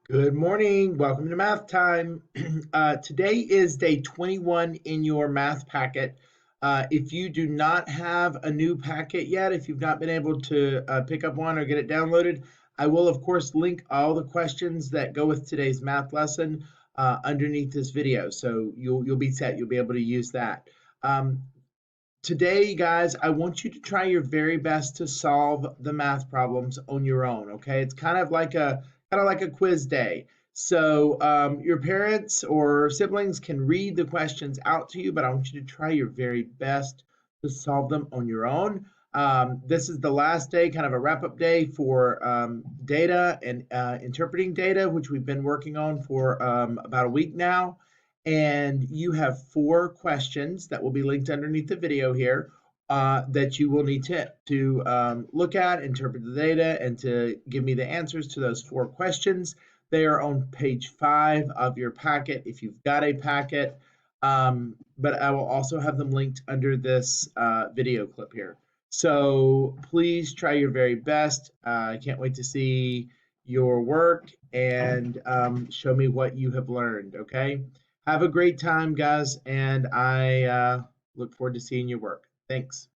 Good morning. Welcome to Math Time. Today is day 21 in your math packet. If you do not have a new packet yet, if you've not been able to pick up one or get it downloaded, I will, of course, link all the questions that go with today's math lesson underneath this video. So you'll be set. You'll be able to use that. Today, guys, I want you to try your very best to solve the math problems on your own. Okay, it's kind of like a quiz day. So your parents or siblings can read the questions out to you, but I want you to try your very best to solve them on your own. This is the last day, kind of a wrap-up day for data and interpreting data, which we've been working on for about a week now. And you have 4 questions that will be linked underneath the video here that you will need to look at, interpret the data, and to give me the answers to those 4 questions. They are on page 5 of your packet if you've got a packet, but I will also have them linked under this video clip here. So please try your very best. I can't wait to see your work and show me what you have learned, okay? Have a great time, guys, and I look forward to seeing your work. Thanks.